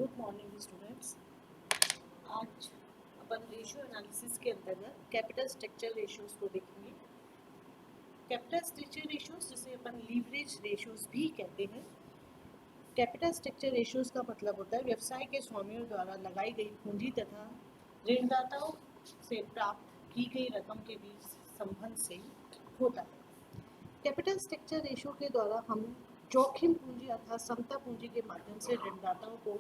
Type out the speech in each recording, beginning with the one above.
Good morning students. आज अपन ratio analysis के अंतर्गत कैपिटल स्ट्रक्चर रेशियोज को देखेंगे। कैपिटल स्ट्रक्चर रेशियोज जिसे अपन लीवरेज रेशियोज भी कहते हैं। कैपिटल स्ट्रक्चर रेशियोज का मतलब होता है व्यवसाय के स्वामियों द्वारा लगाई गई पूंजी तथा ऋणदाताओं से प्राप्त की गई रकम के बीच संबंध से होता है। कैपिटल स्ट्रक्चर रेशियो के द्वारा हम जोखिम पूंजी अर्थात समता पूंजी के माध्यम से ऋणदाताओं को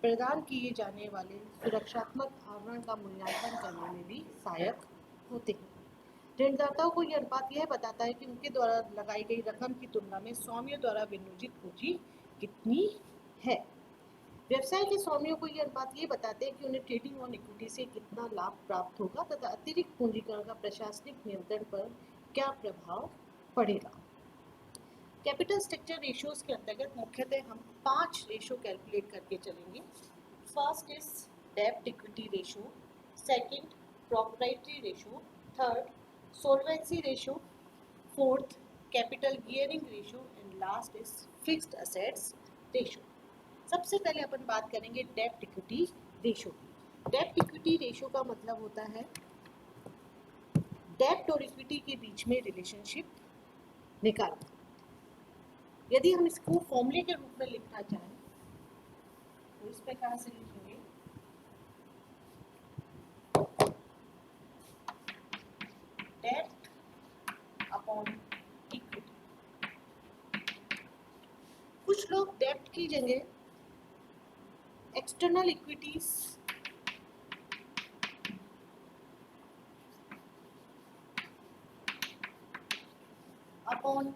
प्रदान किए जाने वाले सुरक्षात्मक आवरण का मूल्यांकन करने में भी सहायक होते हैं। ऋणदाताओं को यह अनुपात यह बताता है कि उनके द्वारा लगाई गई रकम की तुलना में स्वामियों द्वारा विनियोजित पूंजी कितनी है। व्यवसाय के स्वामियों को यह अनुपात ये बताते हैं कि उन्हें ट्रेडिंग और इक्विटी से कितना लाभ प्राप्त होगा तथा अतिरिक्त पूंजीकरण का प्रशासनिक नियंत्रण पर क्या प्रभाव पड़ेगा। कैपिटल स्ट्रक्चर रेशियोज के अंतर्गत मुख्यतः हम 5 रेशियो कैलकुलेट करके चलेंगे। फर्स्ट इज डेब्ट equity ratio, second proprietary ratio, third solvency ratio, fourth capital gearing ratio and last is fixed assets ratio. सबसे पहले अपन बात करेंगे डेब्ट इक्विटी रेशियो की। डेब्ट इक्विटी रेशियो का मतलब होता है डेब्ट और इक्विटी के बीच में रिलेशनशिप निकालना। यदि हम इसको फॉर्मूले के रूप में लिखना चाहें तो इस प्रकार से लिखेंगे डेब्ट अपॉन इक्विटी। कुछ लोग डेब्ट की जगह external equities upon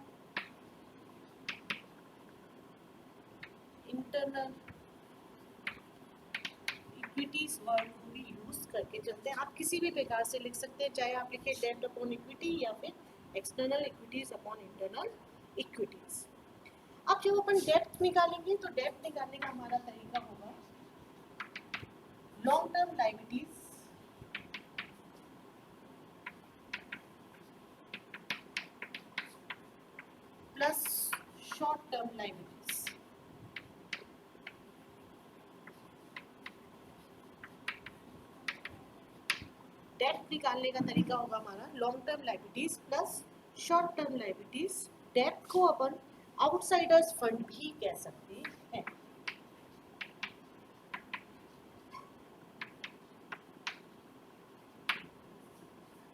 internal equities word को भी यूज करके चलते हैं। आप किसी भी प्रकार से लिख सकते हैं, चाहे आप लिखें डेब्ट अपॉन इक्विटी या फिर external equities upon internal equities. अब जब अपन डेब्ट निकालेंगे तो डेब्ट निकालने का हमारा तरीका होगा long term liabilities plus short term liabilities. डेब्ट निकालने का तरीका होगा हमारा long term liabilities plus short term liabilities. डेब्ट को अपन आउटसाइडर्स फंड भी कह सकते हैं।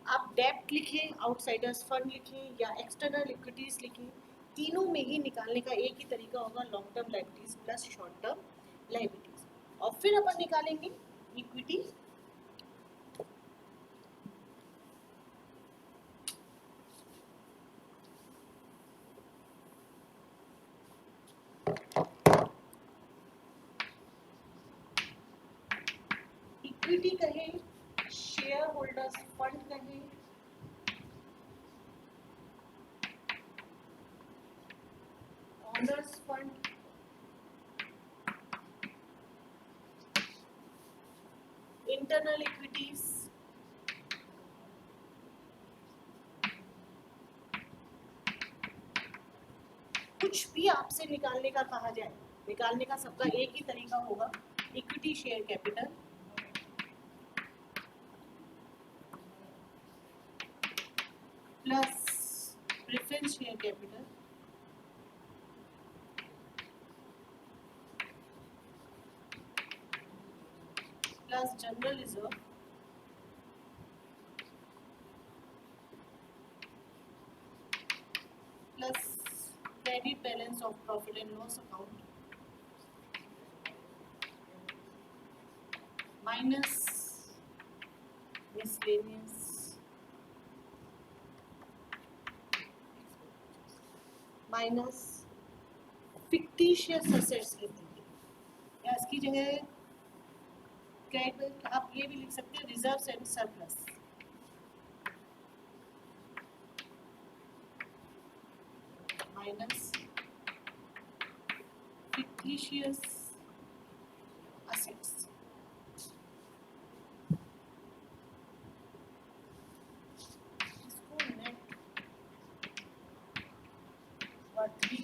आप डेब्ट लिखें, आउटसाइडर्स फंड लिखें या एक्सटर्नल इक्विटीज लिखें, तीनों में ही निकालने का एक ही तरीका होगा long term liabilities plus short term liabilities. और फिर अपन निकालेंगे इक्विटी। इक्विटी कहें, शेयर होल्डर्स फंड कहें, ओनर्स फंड, इंटरनल इक्विटीज, कुछ भी आपसे निकालने का कहा जाए, निकालने का सबका एक ही तरीका होगा equity share capital plus preference share capital plus general reserve plus credit balance of profit and loss account minus miscellaneous minus fictitious assets लिख दीजिए या इसकी जगह क्रेडिट आप ये भी लिख सकते हैं reserves and surplus minus fictitious assets. इसको नेट वर्थ भी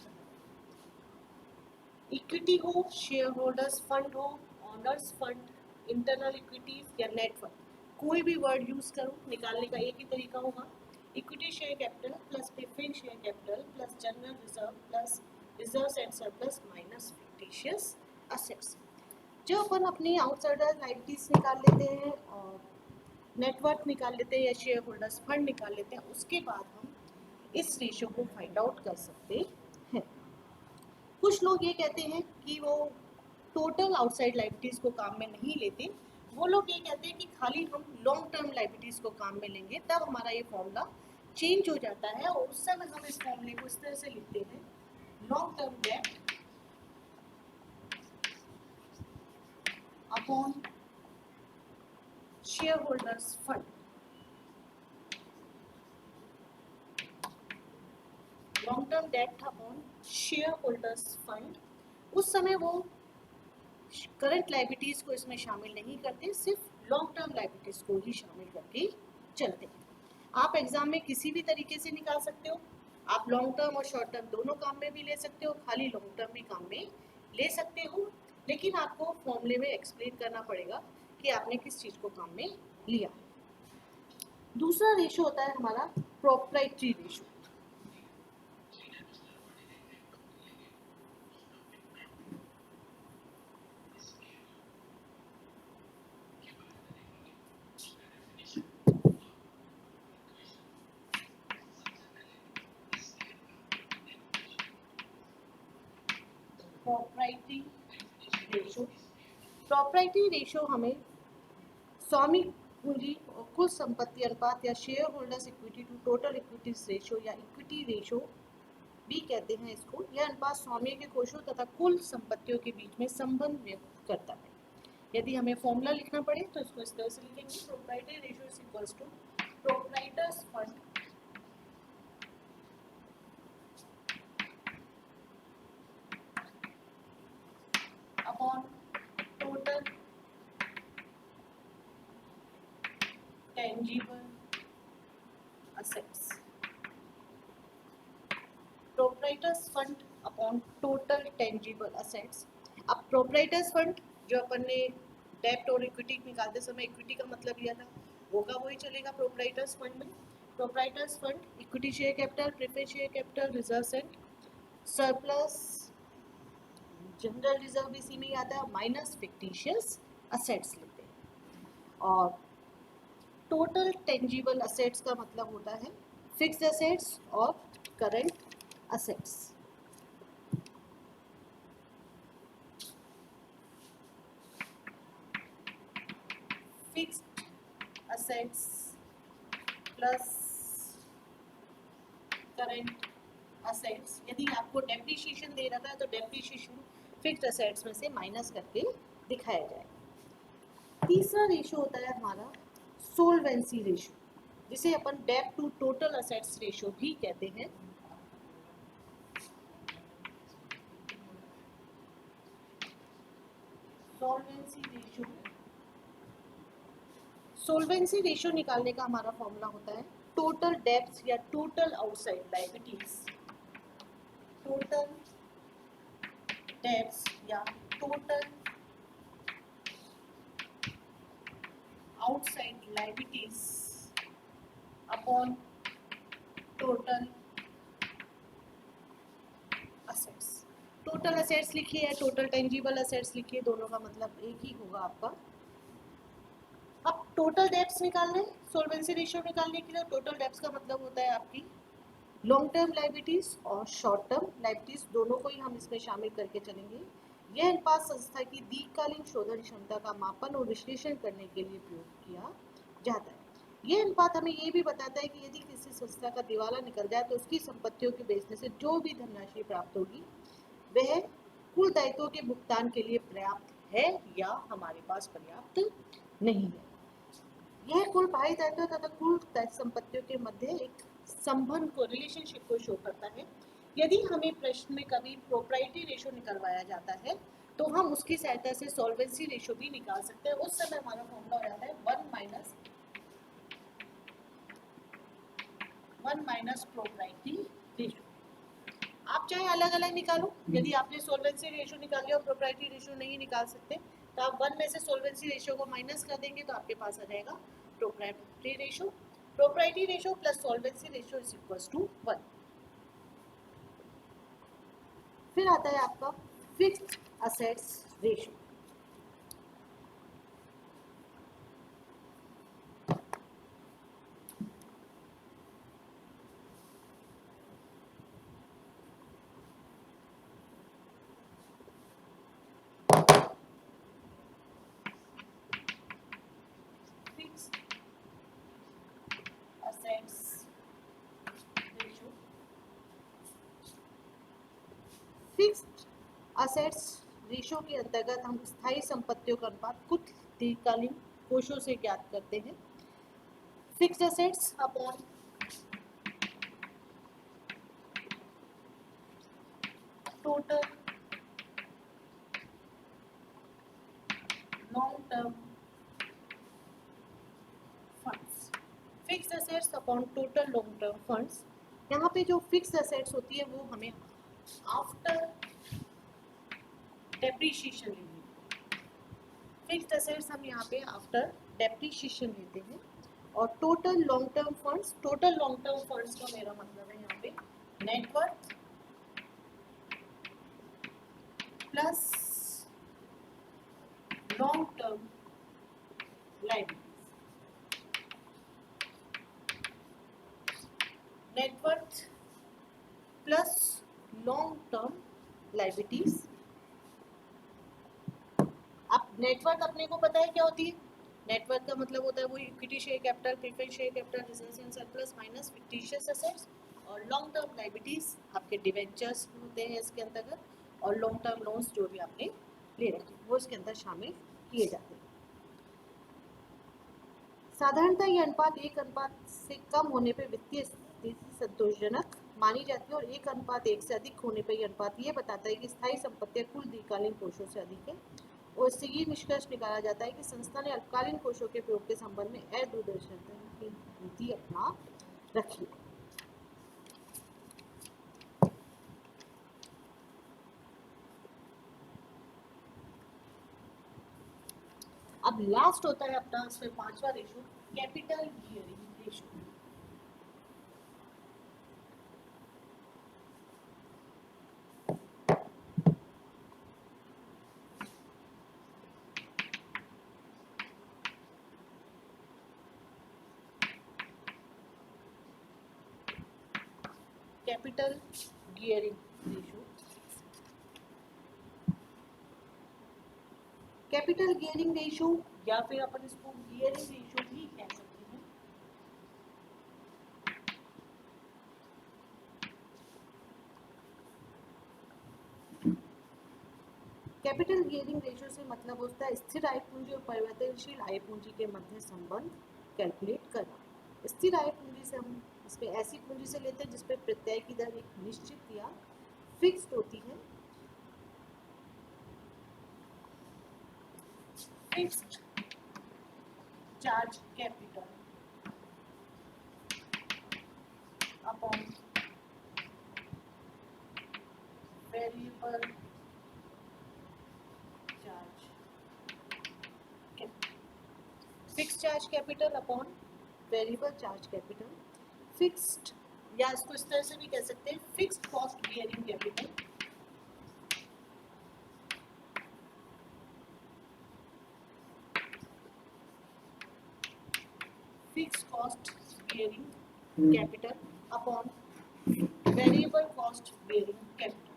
इक्विटी हो, शेयर होल्डर्स फंड हो, ऑनर्स फंड, इंटरनल इक्विटीज या नेटवर्क, कोई भी वर्ड यूज करो, निकालने का एक ही तरीका होगा, equity share capital plus preference share capital plus general reserve plus reserves and surplus minus fictitious assets. जो अपन अपनी आउटसाइडर लायबिलिटीज निकाल लेते हैं और नेटवर्क निकाल लेते हैं या शेयर होल्डर्स फंड निकाल लेते हैं, उसके बाद हम इस रेशियो को फाइंड आउट कर सकते हैं। कुछ लोग ये कहते हैं कि वो टोटल आउटसाइड लायबिलिटीज को काम में नहीं लेते, वो लोग ये कहते हैं कि खाली हम लॉन्ग टर्म लायबिलिटीज को काम में लेंगे, तब हमारा ये फॉर्मूला चेंज हो जाता है और उस समय हम इस फॉर्मूले को इस तरह से लिखते हैं, long term debt upon share holders fund, long term debt upon share holders fund. उस समय वो करंट लायबिलिटीज को इसमें शामिल नहीं करते, सिर्फ लॉन्ग टर्म लायबिलिटीज को ही शामिल करके चलते हैं। आप एग्जाम में किसी भी तरीके से निकाल सकते हो, आप लॉन्ग टर्म और शॉर्ट टर्म दोनों काम में भी ले सकते हो, खाली लॉन्ग टर्म भी काम में ले सकते हो, लेकिन आपको फॉर्मूले में एक्सप्लेन करना पड़ेगा कि आपने किस चीज को काम में लिया। दूसरा रेशो होता है हमारा proprietary ratio. Property ratio, property ratio हमें स्वामी पूंजी और कुल संपत्ति अनुपात या shareholders equity to total equities ratio या इक्विटी रेशो भी कहते हैं इसको, यह अनुपात स्वामी के कोषों तथा कुल संपत्तियों के बीच में संबंध व्यक्त करता है। यदि हमें फॉर्मूला लिखना पड़े तो इसको इस तरह से लिखेंगे, proprietary ratio is equals to proprietors fund upon total tangible assets. Proprietors fund upon total tangible assets. अब प्रोप्राइटर्स फंड जो अपन ने डेब्ट और इक्विटी निकालते समय इक्विटी का मतलब लिया था, वो का वही चलेगा प्रोप्राइटर्स फंड में। Proprietors fund equity share capital, preference share capital, reserves and surplus, general reserve भी इसी में ही आता है, माइनस फिक्टिशियस असेट्स लेते हैं। और टोटल टेंजिबल असेट्स का मतलब होता है फिक्स्ड असेट्स और current assets. Fixed assets plus current assets, यदि आपको डेप्रिसिएशन दे रखा है तो डेप्रिसिएशन फिक्स्ड असेट्स में से माइनस करके दिखाया जाएगा। तीसरा रेशो होता है हमारा सोल्वेंसी रेशो, जिसे अपन डेब्ट टू टोटल असेट्स रेशो भी कहते हैं। सोल्वेंसी रेशो, सोल्वेंसी रेशो निकालने का हमारा फॉर्मूला होता है टोटल डेब्ट्स या total outside liabilities, total debts या total outside liabilities upon total assets. Total assets लिखिए या टोटल टेंजिबल असेट्स लिखिए, दोनों का मतलब एक ही होगा आपका। अब टोटल डेब्ट्स निकालने, सोल्वेंसी रेशियो निकालने के लिए टोटल डेब्ट्स का मतलब होता है आपकी लॉन्ग टर्म लायबिलिटीज और शॉर्ट टर्म लायबिलिटीज, दोनों को ही हम इसमें शामिल करके चलेंगे। यह अनुपात संस्था की दीर्घकालीन शोधन क्षमता का मापन और विश्लेषण करने के लिए प्रयोग किया जाता है। यह अनुपात हमें ये भी बताता है कि यदि किसी संस्था का दिवाला निकल जाए तो उसकी संपत्तियों के बेचने से जो भी धनराशि प्राप्त होगी वह कुल दायित्वों के भुगतान के लिए पर्याप्त है या हमारे पास पर्याप्त नहीं है। यह कुल बाह्य दायित्व तथा कुल संपत्तियों के मध्य एक संबंध को, रिलेशनशिप को शो करता है। यदि हमें प्रश्न में कभी प्रोप्राइटरी रेशो निकलवाया जाता है तो हम उसकी सहायता से सॉल्वेंसी रेशो भी निकाल सकते हैं। उस समय हमारा फॉर्मूला हो जाता है 1 माइनस प्रोप्राइटरी रेशो। आप चाहे अलग अलग निकालो, यदि आपने सोल्वेंसी रेशियो निकाल लिया और प्रोप्राइटरी रेशियो नहीं निकाल सकते तो आप 1 में से सोल्वेंसी रेशियो को माइनस कर देंगे तो आपके पास आ जाएगा proprietary ratio. Proprietary ratio plus solvency ratio is equals to 1। फिर आता है आपका fixed assets ratio. Fixed assets ratio के अंतर्गत हम स्थायी संपत्तियों का अनुपात कुछ दीर्घकालीन कोषों से ज्ञात करते हैं। Fixed assets upon total long term funds. Fixed assets upon total long term funds. यहाँ पे जो फिक्स्ड असेट्स होती है वो हमें आफ्टर डेप्रिसिएशन लेनी है। फिक्स्ड असेट्स हम यहाँ पे आफ्टर डेप्रिसिएशन लेते हैं। और total long term funds, total long term funds का मेरा मतलब है यहाँ पे net worth plus long term liabilities. Net worth plus long term liabilities. अब नेटवर्थ अपने को पता है क्या होती है, नेटवर्थ का मतलब होता है वो equity share capital, preference share capital, reserves and surplus minus fictitious assets. और लॉन्ग टर्म लायबिलिटीज आपके डिवेंचर्स होते हैं इसके अंतर्गत, और लॉन्ग टर्म लोन्स जो भी आपने ले रखे वो इसके अंदर शामिल किए जाते हैं। साधारणतः ये अनुपात 1 से कम होने पर वित्तीय स्थिति संतोषजनक मानी जाती है और 1:1 से अधिक होने पर यह अनुपात ये बताता है कि स्थायी संपत्तियां कुल दीर्घकालीन कोषों से अधिक है। और इससे ये निष्कर्ष निकाला जाता है कि संस्था ने अल्पकालीन कोषों के प्रयोग के संबंध में अदूरदर्शिता की नीति अपना रखी। अब लास्ट होता है अपना इसमें 5वां ratio, capital gearing ratio. Capital gearing ratio. Capital gearing ratio या फिर अपन इसको गियरिंग रेशियो भी कह सकते हैं। कैपिटल गियरिंग रेशियो से मतलब होता है स्थिर आय पूंजी और परिवर्तनशील आय पूंजी के मध्य संबंध कैलकुलेट करना। स्थिर आय पूंजी से हम इसमें ऐसी पूंजी से लेते हैं जिसपे प्रत्यय की दर एक निश्चित या फिक्स्ड होती है। Fixed charge capital upon variable charge capital. Fixed charge capital upon variable charge capital. Fixed या इसको इस तरह से भी कह सकते हैं fixed cost bearing capital fixed cost bearing capital upon variable cost bearing capital.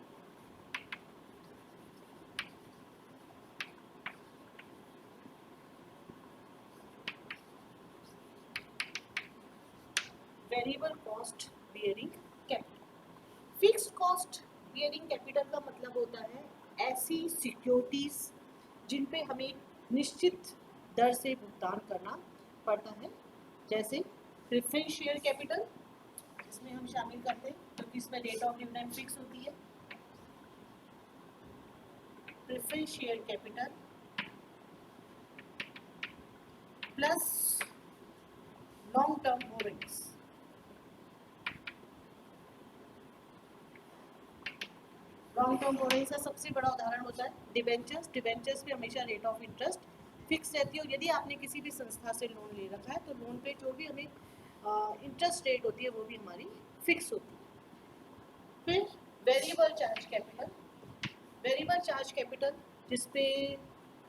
Variable cost bearing capital. Fixed cost bearing capital का मतलब होता है ऐसी सिक्योरिटीज जिन पे हमें निश्चित दर से भुगतान करना पड़ता है, जैसे प्रेफरेंस शेयर कैपिटल इसमें हम शामिल करते हैं क्योंकि इसमें रेट ऑफ डिविडेंड फिक्स होती है। Preference share capital plus long term borrowings. Long term borrowings का सबसे बड़ा उदाहरण होता है डिबेंचर्स। डिबेंचर्स पे हमेशा रेट ऑफ इंटरेस्ट फिक्स रहती है, और यदि आपने किसी भी संस्था से लोन ले रखा है तो लोन पे जो भी हमें इंटरेस्ट रेट होती है वो भी हमारी फिक्स होती है। फिर variable charge capital. Variable charge capital जिसपे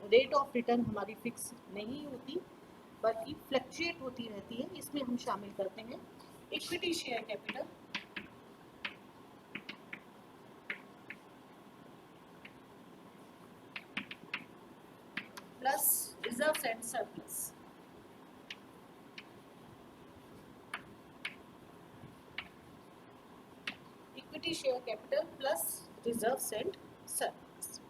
रेट ऑफ रिटर्न हमारी फिक्स नहीं होती बल्कि फ्लक्चुएट होती रहती है, इसमें हम शामिल करते हैं equity share capital plus reserves and surplus. Equity share capital plus reserves and surplus.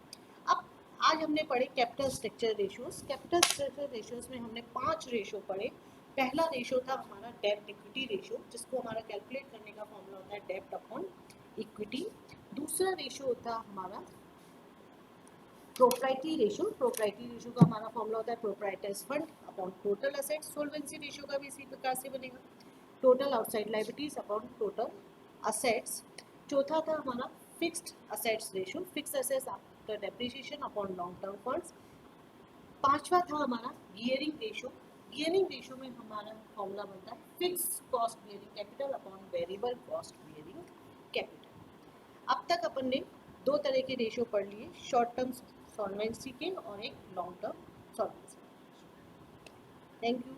अब आज हमने पढ़े capital structure ratios. Capital structure ratios में हमने 5 रेशियो पढ़े। पहला रेशियो था हमारा डेब्ट इक्विटी रेशियो, जिसको हमारा कैलकुलेट करने का फॉर्मूला होता है डेब्ट अपॉन इक्विटी। दूसरा रेशियो होता है हमारा प्रोप्राइटरी रेशियो। प्रोप्राइटरी रेशियो का हमारा फॉर्मूला होता है proprietors fund upon total assets. Solvency ratio का भी इसी प्रकार से बनेगा, total outside liabilities upon total assets. चौथा था हमारा fixed assets ratio, fixed assets after depreciation upon long term funds. पांचवा था हमारा गियरिंग रेशियो। गियरिंग रेशियो में हमारा फॉर्मूला बनता है fixed cost gearing capital upon variable cost gearing capital. अब तक अपन ने 2 तरह के रेशियो पढ़ लिए, शॉर्ट टर्म सॉल्वेंसी के और एक long term solvency. Thank you.